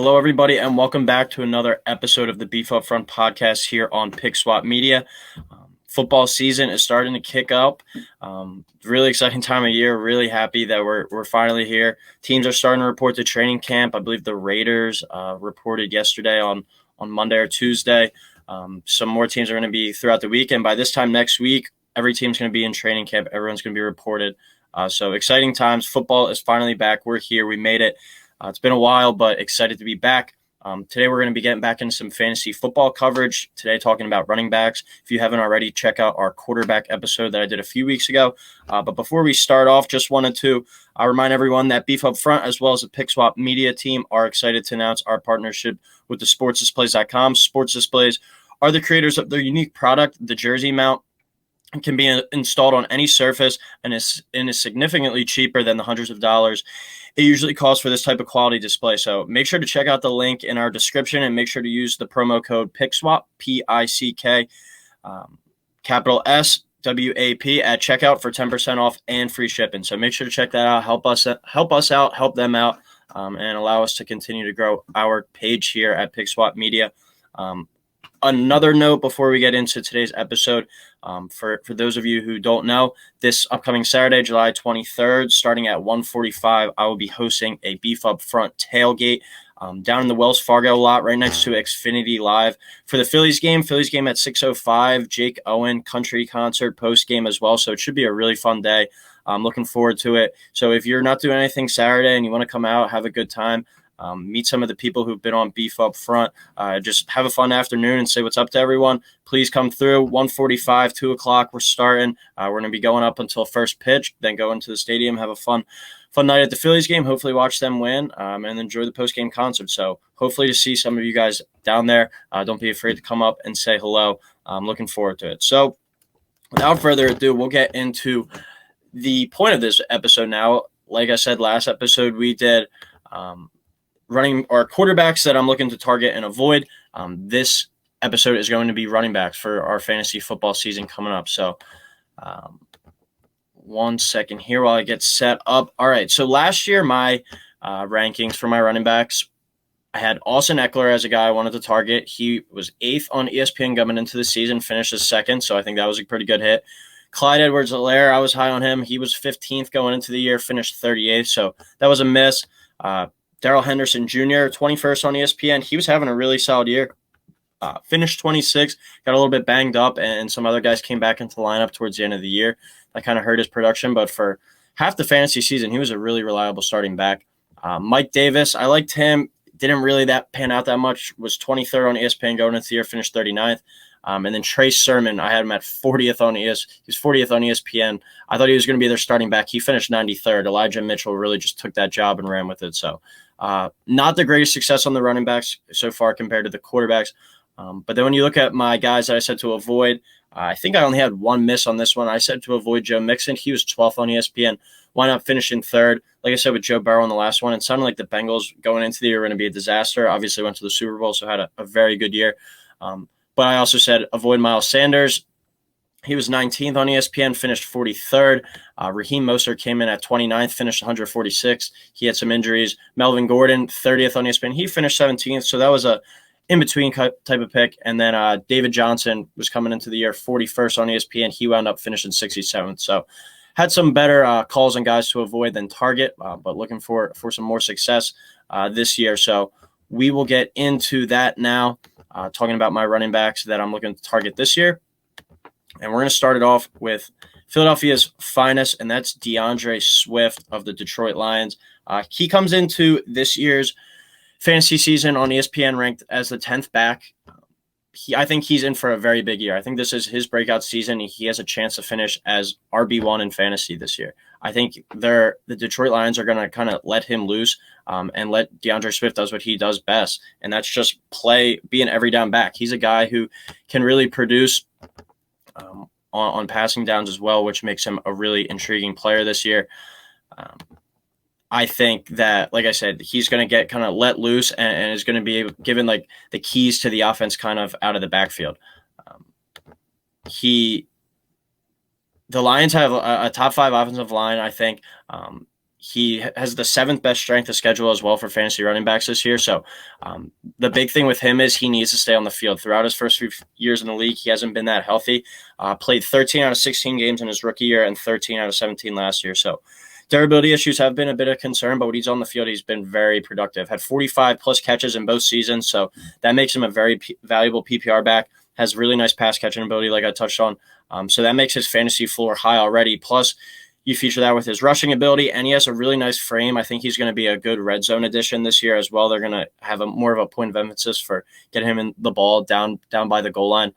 Hello, everybody, and welcome back to another episode of the Beef Up Front podcast here on Pick Swap Media. Football season is starting to kick up. Really exciting time of year. Really happy that we're finally here. Teams are starting to report to training camp. I believe the Raiders reported yesterday on Monday or Tuesday. Some more teams are going to be throughout the week, and by this time next week, every team's going to be in training camp. Everyone's going to be reported. So exciting times. Football is finally back. We're here. We made it. It's been a while, but excited to be back. Today we're going to be getting back into some fantasy football coverage. Today talking about running backs. If you haven't already, check out our quarterback episode that I did a few weeks ago. But before we start off, just wanted to remind everyone that Beef Up Front as well as the Pick Swap Media team are excited to announce our partnership with the sportsdisplays.com. Sports Displays are the creators of their unique product, the jersey mount. It can be installed on any surface and is significantly cheaper than the hundreds of dollars it usually costs for this type of quality display. So make sure to check out the link in our description and make sure to use the promo code PICKSWAP, P-I-C-K, capital S-W-A-P at checkout for 10% off and free shipping. So make sure to check that out. Help us out, help them out, and allow us to continue to grow our page here at PickSwap Media. Another note before we get into today's episode, for those of you who don't know, this upcoming Saturday, July 23rd, starting at 1:45, I will be hosting a Beef Up Front tailgate down in the Wells Fargo lot right next to Xfinity Live for the Phillies game. Phillies game at 6:05, Jake Owen country concert post game as well. So it should be a really fun day. I'm looking forward to it. So if you're not doing anything Saturday and you want to come out, have a good time, meet some of the people who've been on Beef Up Front, just have a fun afternoon and say what's up to everyone. Please come through. 1:45, 2 o'clock, we're starting. We're going to be going up until first pitch, then go into the stadium, have a fun night at the Phillies game, hopefully watch them win, and enjoy the post-game concert. So hopefully to see some of you guys down there. Don't be afraid to come up and say hello. I'm looking forward to it. So without further ado, we'll get into the point of this episode now. Like I said, last episode we did running our quarterbacks that I'm looking to target and avoid. This episode is going to be running backs for our fantasy football season coming up. So 1 second here while I get set up. All right. So last year, my rankings for my running backs, I had Austin Eckler as a guy I wanted to target. He was 8th on ESPN coming into the season, finished as 2nd. So I think that was a pretty good hit. Clyde Edwards-Helaire, I was high on him. He was 15th going into the year, finished 38th. So that was a miss. Darrell Henderson Jr., 21st on ESPN. He was having a really solid year. Finished 26th, got a little bit banged up, and some other guys came back into the lineup towards the end of the year. That kind of hurt his production, but for half the fantasy season, he was a really reliable starting back. Mike Davis, I liked him. Didn't really pan out that much. Was 23rd on ESPN going into the year, finished 39th. And then Trace Sermon, I had him at 40th on He was 40th on ESPN. I thought he was going to be their starting back. He finished 93rd. Elijah Mitchell really just took that job and ran with it. So not the greatest success on the running backs so far compared to the quarterbacks. But then when you look at my guys that I said to avoid, I think I only had one miss on this one. I said to avoid Joe Mixon. He was 12th on ESPN. Why not finish in 3rd? Like I said with Joe Burrow on the last one, it sounded like the Bengals going into the year were going to be a disaster. Obviously went to the Super Bowl, so had a very good year. But I also said avoid Miles Sanders. He was 19th on ESPN, finished 43rd. Raheem Mostert came in at 29th, finished 146th. He had some injuries. Melvin Gordon, 30th on ESPN. He finished 17th, so that was a in-between type of pick. And then David Johnson was coming into the year 41st on ESPN. He wound up finishing 67th. So had some better calls and guys to avoid than target, but looking for some more success this year. So we will get into that now, talking about my running backs that I'm looking to target this year. And we're going to start it off with Philadelphia's finest, and that's DeAndre Swift of the Detroit Lions. He comes into this year's fantasy season on ESPN ranked as the 10th back. I think he's in for a very big year. I think this is his breakout season. He has a chance to finish as RB1 in fantasy this year. I think the Detroit Lions are going to kind of let him loose and let DeAndre Swift does what he does best, and that's just be an every down back. He's a guy who can really produce on passing downs as well, which makes him a really intriguing player this year. I think that, like I said, he's going to get kind of let loose and is going to be given like the keys to the offense kind of out of the backfield. The Lions have a top 5 offensive line, I think. He has the 7th best strength of schedule as well for fantasy running backs this year. So the big thing with him is he needs to stay on the field. Throughout his first few years in the league, he hasn't been that healthy. Played 13 out of 16 games in his rookie year and 13 out of 17 last year. So durability issues have been a bit of concern, but when he's on the field, he's been very productive. Had 45-plus catches in both seasons, so that makes him a very valuable PPR back. Has really nice pass catching ability, like I touched on. So that makes his fantasy floor high already. Plus, you feature that with his rushing ability, and he has a really nice frame. I think he's going to be a good red zone addition this year as well. They're going to have more of a point of emphasis for getting him in the ball down by the goal line.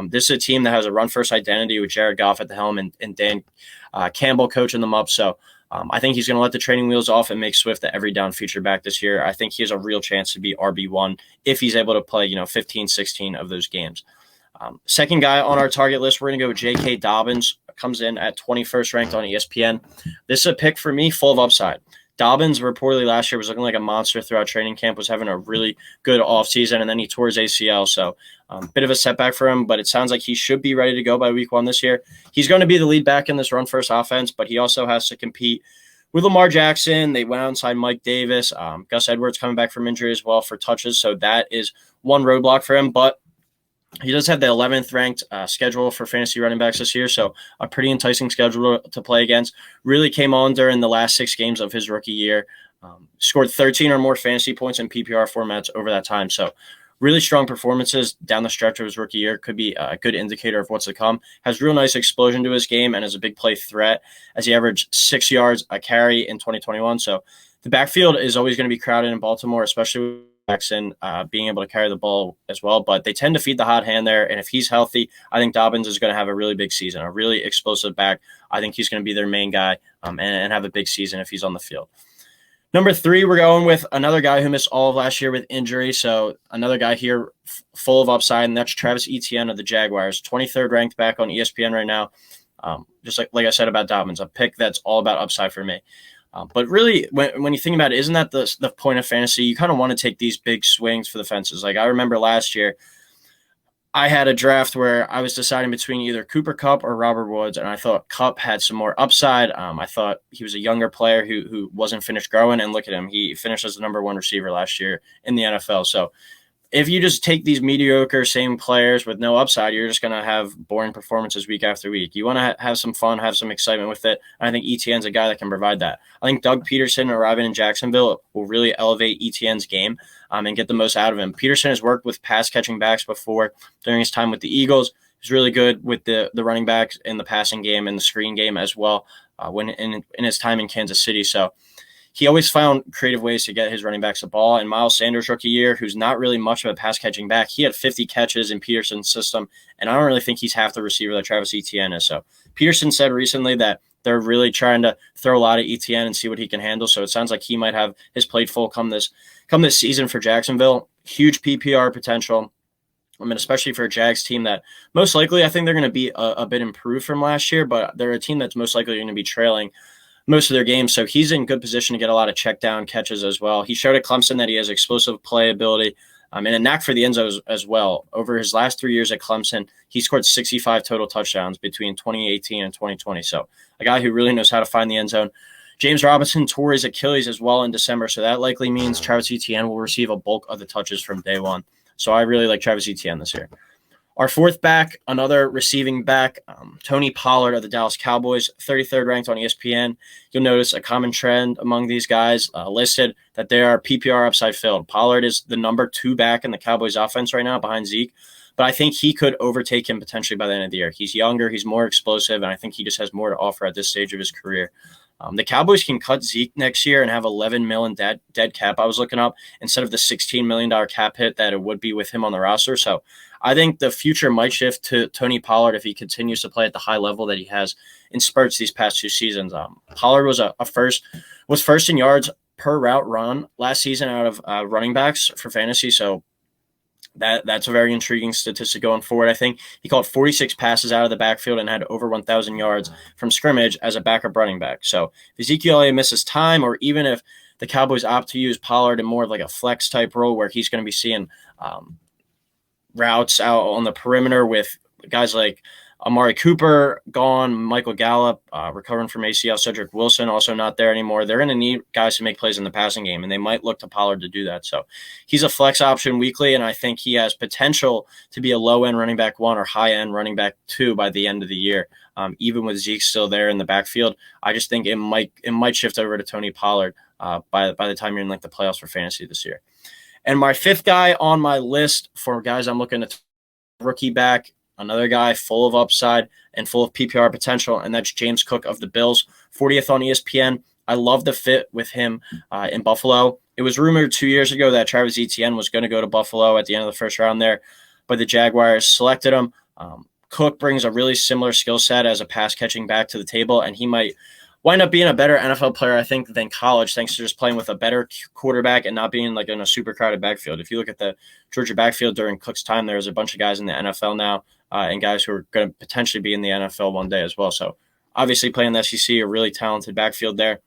This is a team that has a run-first identity with Jared Goff at the helm and Dan Campbell coaching them up. So I think he's going to let the training wheels off and make Swift the every down feature back this year. I think he has a real chance to be RB1 if he's able to play 15, 16 of those games. Second guy on our target list, we're going to go with J.K. Dobbins. Comes in at 21st ranked on ESPN. This is a pick for me full of upside. Dobbins reportedly last year was looking like a monster throughout training camp, was having a really good offseason, and then he tore his ACL. So bit of a setback for him, but it sounds like he should be ready to go by week 1 this year. He's going to be the lead back in this run-first offense, but he also has to compete with Lamar Jackson. They went outside Mike Davis. Gus Edwards coming back from injury as well for touches, so that is one roadblock for him, but he does have the 11th ranked schedule for fantasy running backs this year, so a pretty enticing schedule to play against. Really came on during the last 6 games of his rookie year. Scored 13 or more fantasy points in PPR formats over that time. So really strong performances down the stretch of his rookie year. Could be a good indicator of what's to come. Has real nice explosion to his game and is a big play threat as he averaged 6 yards a carry in 2021. So the backfield is always going to be crowded in Baltimore, especially with Jackson being able to carry the ball as well, but they tend to feed the hot hand there, and if he's healthy, I think Dobbins is going to have a really big season, a really explosive back. I think he's going to be their main guy and have a big season if he's on the field. Number 3, we're going with another guy who missed all of last year with injury, so another guy here full of upside, and that's Travis Etienne of the Jaguars, 23rd ranked back on ESPN right now. Just like I said about Dobbins, a pick that's all about upside for me. But really, when you think about it, isn't that the point of fantasy? You kind of want to take these big swings for the fences. Like I remember last year, I had a draft where I was deciding between either Cooper Kupp or Robert Woods, and I thought Kupp had some more upside. I thought he was a younger player who wasn't finished growing, and look at him. He finished as the number 1 receiver last year in the NFL. So if you just take these mediocre same players with no upside, you're just going to have boring performances week after week. You want to have some fun, have some excitement with it. And I think Etienne's a guy that can provide that. I think Doug Peterson arriving in Jacksonville will really elevate Etienne's game and get the most out of him. Peterson has worked with pass-catching backs before during his time with the Eagles. He's really good with the running backs in the passing game and the screen game as well when in his time in Kansas City. So he always found creative ways to get his running backs the ball. And Miles Sanders' rookie year, who's not really much of a pass-catching back, he had 50 catches in Peterson's system, and I don't really think he's half the receiver that Travis Etienne is. So Peterson said recently that they're really trying to throw a lot at Etienne and see what he can handle. So it sounds like he might have his plate full come this season for Jacksonville. Huge PPR potential. I mean, especially for a Jags team that most likely I think they're going to be a bit improved from last year, but they're a team that's most likely going to be trailing most of their games. So he's in good position to get a lot of check down catches as well. He showed at Clemson that he has explosive play ability and a knack for the end zone as well. Over his last 3 years at Clemson, he scored 65 total touchdowns between 2018 and 2020. So a guy who really knows how to find the end zone. James Robinson tore his Achilles as well in December. So that likely means Travis Etienne will receive a bulk of the touches from day one. So I really like Travis Etienne this year. Our 4th back, another receiving back, Tony Pollard of the Dallas Cowboys, 33rd ranked on ESPN. You'll notice a common trend among these guys listed that they are PPR upside filled. Pollard is the number 2 back in the Cowboys offense right now behind Zeke, but I think he could overtake him potentially by the end of the year. He's younger, he's more explosive, and I think he just has more to offer at this stage of his career. The Cowboys can cut Zeke next year and have $11 million dead cap I was looking up instead of the $16 million cap hit that it would be with him on the roster. So I think the future might shift to Tony Pollard if he continues to play at the high level that he has in spurts these past 2 seasons. Pollard was first in yards per route run last season out of running backs for fantasy. So that's a very intriguing statistic going forward. I think he caught 46 passes out of the backfield and had over 1,000 yards from scrimmage as a backup running back. So if Ezekiel Elliot misses time, or even if the Cowboys opt to use Pollard in more of like a flex type role where he's going to be seeing routes out on the perimeter with guys like Amari Cooper gone, Michael Gallup recovering from ACL, Cedric Wilson also not there anymore. They're going to need guys to make plays in the passing game, and they might look to Pollard to do that. So he's a flex option weekly, and I think he has potential to be a low-end running back 1 or high-end running back 2 by the end of the year. Even with Zeke still there in the backfield, I just think it might shift over to Tony Pollard by the time you're in like the playoffs for fantasy this year. And my 5th guy on my list for guys I'm looking to rookie back, another guy full of upside and full of PPR potential, and that's James Cook of the Bills, 40th on ESPN. I love the fit with him in Buffalo. It was rumored 2 years ago that Travis Etienne was going to go to Buffalo at the end of the first round there, but the Jaguars selected him. Cook brings a really similar skill set as a pass-catching back to the table, and he might wind up being a better NFL player, I think, than college, thanks to just playing with a better quarterback and not being like in a super crowded backfield. If you look at the Georgia backfield during Cook's time, there's a bunch of guys in the NFL now and guys who are going to potentially be in the NFL one day as well. So obviously playing the SEC, a really talented backfield there.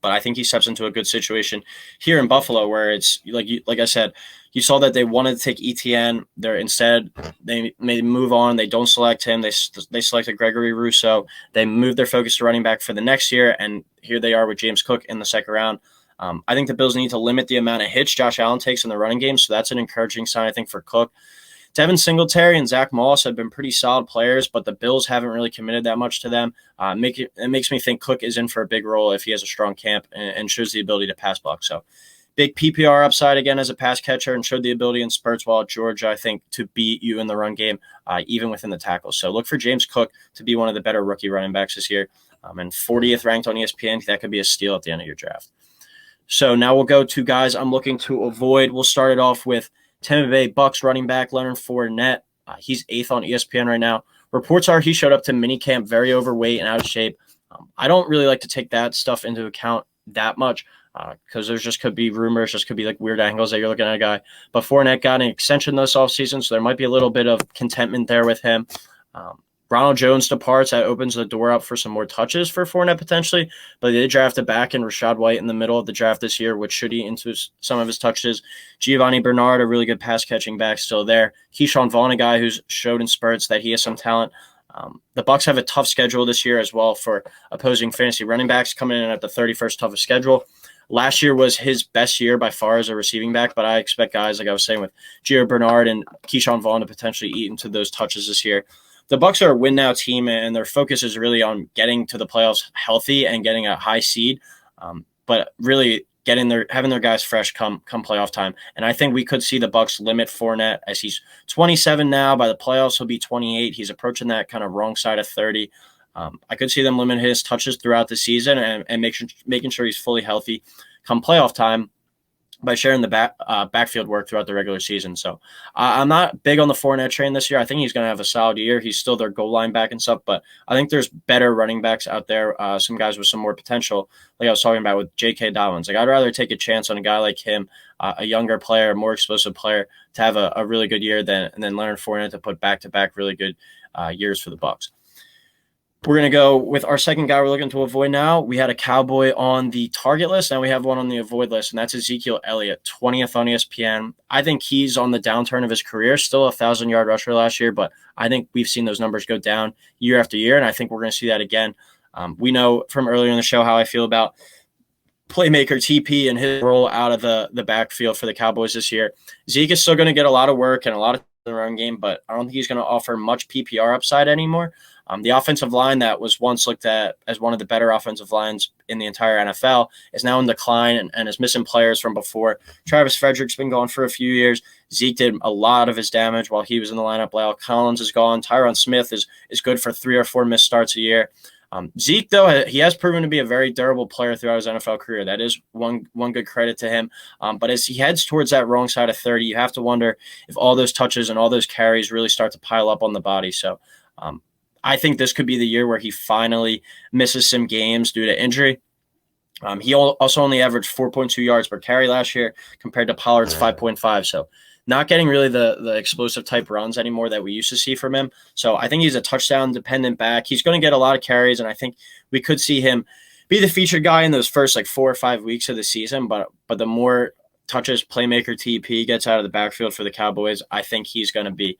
But I think he steps into a good situation here in Buffalo, where it's like I said, you saw that they wanted to take Etienne. They may move on. They don't select him. They selected Gregory Rousseau. They moved their focus to running back for the next year, and here they are with James Cook in the second round. I think the Bills need to limit the amount of hits Josh Allen takes in the running game, so that's an encouraging sign, I think, for Cook. Devin Singletary and Zach Moss have been pretty solid players, but the Bills haven't really committed that much to them. It makes me think Cook is in for a big role if he has a strong camp and shows the ability to pass block. So big PPR upside again as a pass catcher, and showed the ability in spurts while at Georgia, I think, to beat you in the run game, even within the tackles. So look for James Cook to be one of the better rookie running backs this year. And 40th ranked on ESPN, that could be a steal at the end of your draft. So now we'll go to guys I'm looking to avoid. We'll start it off with Tampa Bay Bucks running back Leonard Fournette. He's 8th on ESPN right now. Reports are he showed up to minicamp very overweight and out of shape. I don't really like to take that stuff into account that much because there's just could be rumors, just could be like weird angles that you're looking at a guy. But Fournette got an extension this offseason, so there might be a little bit of contentment there with him. Ronald Jones departs. That opens the door up for some more touches for Fournette potentially. But they did draft a back in Rachaad White in the middle of the draft this year, which should eat into some of his touches. Giovanni Bernard, a really good pass-catching back, still there. Keyshawn Vaughn, a guy who's showed in spurts that he has some talent. The Bucs have a tough schedule this year as well for opposing fantasy running backs, coming in at the 31st toughest schedule. Last year was his best year by far as a receiving back, but I expect guys, like I was saying, with Gio Bernard and Keyshawn Vaughn to potentially eat into those touches this year. The Bucs are a win-now team, and their focus is really on getting to the playoffs healthy and getting a high seed, but really having their guys fresh come playoff time. And I think we could see the Bucs limit Fournette as he's 27 now. By the playoffs, he'll be 28. He's approaching that kind of wrong side of 30. I could see them limit his touches throughout the season and making sure he's fully healthy come playoff time by sharing the backfield work throughout the regular season. So I'm not big on the Fournette train this year. I think he's going to have a solid year. He's still their goal line back and stuff, but I think there's better running backs out there, some guys with some more potential, like I was talking about with J.K. Dobbins. Like I'd rather take a chance on a guy like him, a younger player, a more explosive player, to have a really good year than Leonard Fournette to put back-to-back really good years for the Bucs. We're going to go with our second guy we're looking to avoid now. We had a Cowboy on the target list. Now we have one on the avoid list, and that's Ezekiel Elliot, 20th on ESPN. I think he's on the downturn of his career, still a 1,000-yard rusher last year, but I think we've seen those numbers go down year after year, and I think we're going to see that again. We know from earlier in the show how I feel about playmaker TP and his role out of the backfield for the Cowboys this year. Zeke is still going to get a lot of work and a lot of the run game, but I don't think he's going to offer much PPR upside anymore. The offensive line that was once looked at as one of the better offensive lines in the entire NFL is now in decline and is missing players from before. Travis Frederick's been gone for a few years. Zeke did a lot of his damage while he was in the lineup. Lyle Collins is gone. Tyron Smith is good for 3 or 4 missed starts a year. Zeke, though, he has proven to be a very durable player throughout his NFL career. That is one good credit to him. But as he heads towards that wrong side of 30, you have to wonder if all those touches and all those carries really start to pile up on the body. So I think this could be the year where he finally misses some games due to injury. He also only averaged 4.2 yards per carry last year compared to Pollard's 5.5. So not getting really the explosive type runs anymore that we used to see from him. So I think he's a touchdown dependent back. He's going to get a lot of carries, and I think we could see him be the featured guy in those first 4 or 5 weeks of the season. But the more touches playmaker TP gets out of the backfield for the Cowboys, I think he's going to be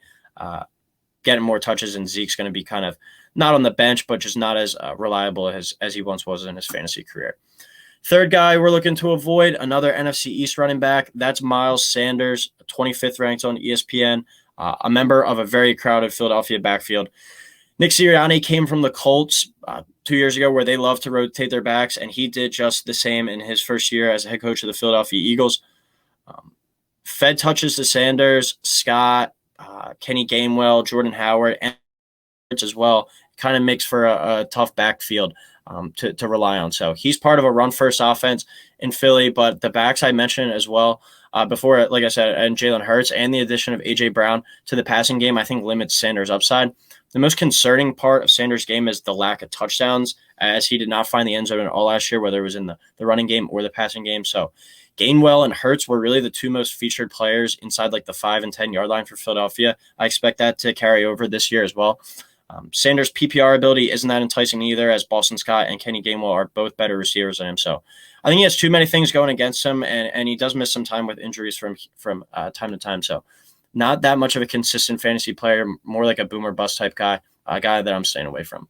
getting more touches, and Zeke's going to be kind of not on the bench, but just not as reliable as he once was in his fantasy career. Third guy we're looking to avoid, another NFC East running back. That's Miles Sanders, 25th ranked on ESPN, a member of a very crowded Philadelphia backfield. Nick Sirianni came from the Colts 2 years ago, where they love to rotate their backs, and he did just the same in his first year as a head coach of the Philadelphia Eagles. Fed touches to Sanders, Scott, Kenny Gainwell, Jordan Howard, and as well. Kind of makes for a tough backfield to rely on. So he's part of a run-first offense in Philly, but the backs I mentioned as well before, like I said, and Jalen Hurts and the addition of A.J. Brown to the passing game, I think limits Sanders' upside. The most concerning part of Sanders' game is the lack of touchdowns, as he did not find the end zone at all last year, whether it was in the running game or the passing game. So Gainwell and Hurts were really the two most featured players inside like the 5 and 10 yard line for Philadelphia. I expect that to carry over this year as well. Sanders' PPR ability isn't that enticing either, as Boston Scott and Kenny Gainwell are both better receivers than him. So I think he has too many things going against him, and he does miss some time with injuries from time to time. So not that much of a consistent fantasy player, more like a boomer bust type guy, a guy that I'm staying away from.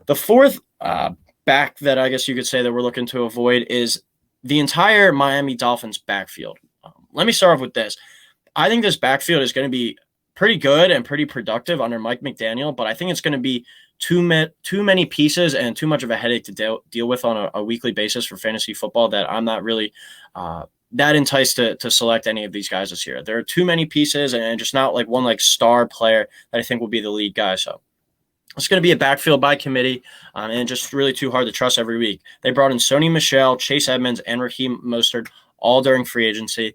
The fourth back that I guess you could say that we're looking to avoid is the entire Miami Dolphins backfield. Let me start off with this. I think this backfield is going to be pretty good and pretty productive under Mike McDaniel, but I think it's going to be too many pieces and too much of a headache to deal with on a weekly basis for fantasy football that I'm not really that enticed to select any of these guys this year. There are too many pieces and just not like one like star player that I think will be the lead guy. So it's going to be a backfield by committee and just really too hard to trust every week. They brought in Sony Michel, Chase Edmonds, and Raheem Mostert all during free agency.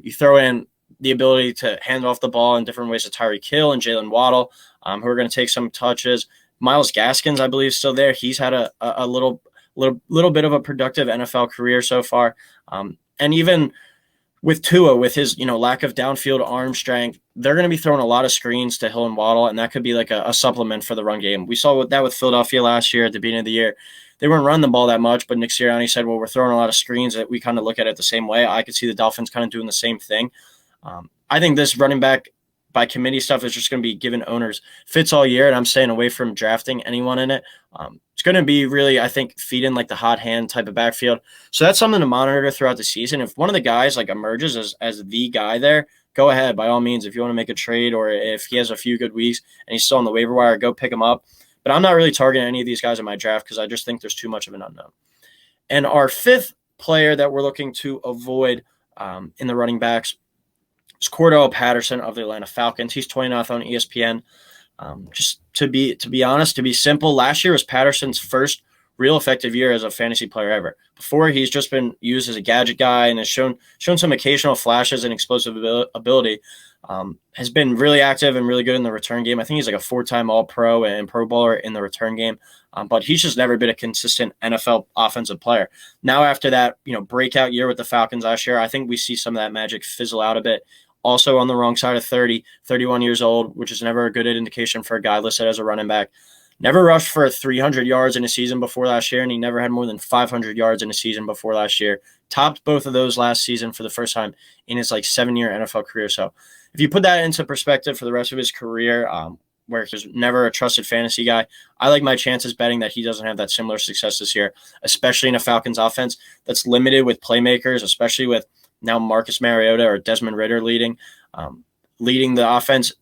You throw in the ability to hand off the ball in different ways to Tyreek Hill and Jalen Waddle, who are going to take some touches. Myles Gaskins, I believe, is still there. He's had a little bit of a productive NFL career so far. And even with Tua, with his lack of downfield arm strength, they're going to be throwing a lot of screens to Hill and Waddle, and that could be like a supplement for the run game. We saw that with Philadelphia last year at the beginning of the year. They weren't running the ball that much, but Nick Sirianni said, well, we're throwing a lot of screens that we kind of look at it the same way. I could see the Dolphins kind of doing the same thing. I think this running back by committee stuff is just going to be giving owners fits all year, and I'm staying away from drafting anyone in it. It's going to be really, I think, feeding like the hot hand type of backfield. So that's something to monitor throughout the season. If one of the guys like emerges as the guy there, go ahead by all means. If you want to make a trade or if he has a few good weeks and he's still on the waiver wire, go pick him up. But I'm not really targeting any of these guys in my draft because I just think there's too much of an unknown. And our fifth player that we're looking to avoid in the running backs is Cordarrelle Patterson of the Atlanta Falcons. He's 29th on ESPN. Just to be honest, to be simple, last year was Patterson's first real effective year as a fantasy player ever. Before, he's just been used as a gadget guy and has shown some occasional flashes and explosive ability. Has been really active and really good in the return game. I think he's like a 4-time All-Pro and Pro Bowler in the return game. But he's just never been a consistent NFL offensive player. Now, after that, breakout year with the Falcons last year, I think we see some of that magic fizzle out a bit. Also on the wrong side of 31 years old, which is never a good indication for a guy listed as a running back. Never rushed for 300 yards in a season before last year, and he never had more than 500 yards in a season before last year. Topped both of those last season for the first time in his 7-year NFL career. So if you put that into perspective for the rest of his career, where he's never a trusted fantasy guy, I like my chances betting that he doesn't have that similar success this year, especially in a Falcons offense that's limited with playmakers, especially with now Marcus Mariota or Desmond Ridder leading the offense.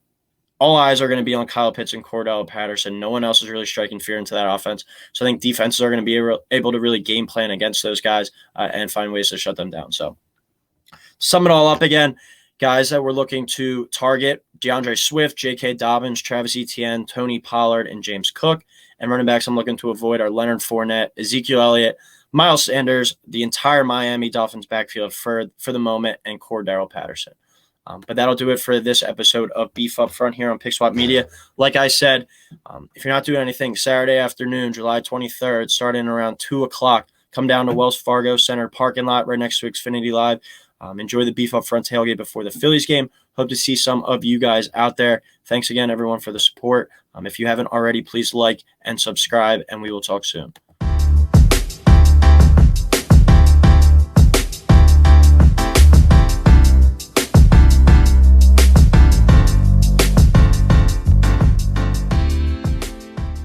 All eyes are going to be on Kyle Pitts and Cordarrelle Patterson. No one else is really striking fear into that offense. So I think defenses are going to be able to really game plan against those guys and find ways to shut them down. So sum it all up again, guys that we're looking to target: DeAndre Swift, J.K. Dobbins, Travis Etienne, Tony Pollard, and James Cook. And running backs I'm looking to avoid are Leonard Fournette, Ezekiel Elliot, Miles Sanders, the entire Miami Dolphins backfield for the moment, and Cordarrelle Patterson. But that'll do it for this episode of Beef Up Front here on Pick Swap Media. Like I said, if you're not doing anything, Saturday afternoon, July 23rd, starting around 2 o'clock, come down to Wells Fargo Center parking lot right next to Xfinity Live. Enjoy the Beef Up Front tailgate before the Phillies game. Hope to see some of you guys out there. Thanks again, everyone, for the support. If you haven't already, please like and subscribe, and we will talk soon.